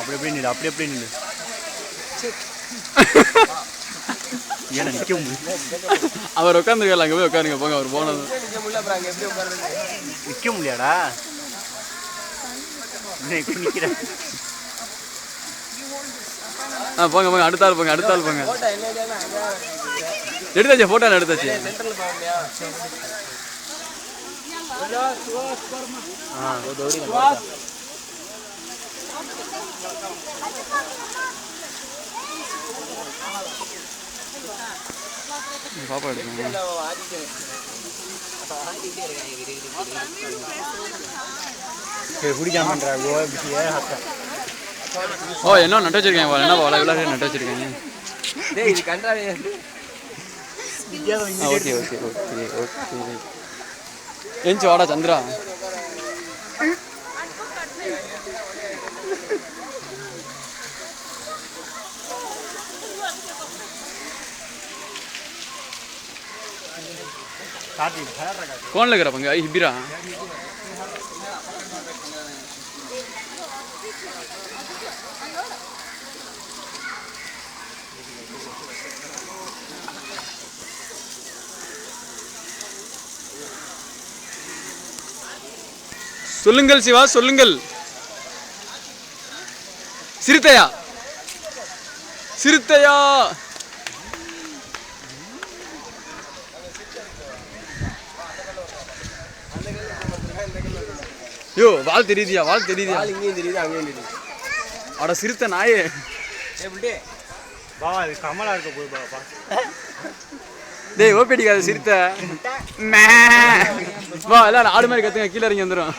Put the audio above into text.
அப்படியே நில்லு அப்படியே நில்லு ஏன்னா நிற்க முடியும் அவர் உட்காந்துருக்கல அங்கே போய் உட்காருங்க போங்க அவர் போனது நிற்க முடியாடா நிற்கிறேன் போங்க போங்க அடுத்தாள் போங்க எடுத்தாச்சு ஃபோட்டோ எடுத்தாச்சு பாப்பா எடுக்கணும் குடிக்காமன்றா ஓ என்ன நட்டு வச்சிருக்கேன் என்ன போல இவ்வளோ நட்டு வச்சிருக்கேங்க ஓகே ஓகே ஓகே ஓகே ஏஞ்சி வாடா சந்திரா कौन लग रहा पंगा हिबिरा சொல்லுங்கள் சிவா சொல்லுங்கள் சிறுத்தையா சிறுத்தையா யோ வால் தெரியுதியா வால் இங்கேயும் தெரியுது அங்கேயும் தெரியுது அட சிறுத்தை நாயே பாவா அது கமலா இருக்க போய் பாப்பா டேய் ஓபேடிக்காத சிறுத்தை வா எல்லாரும் ஆடு மாதிரி கத்துங்க கீழே இறங்கி வந்துடும்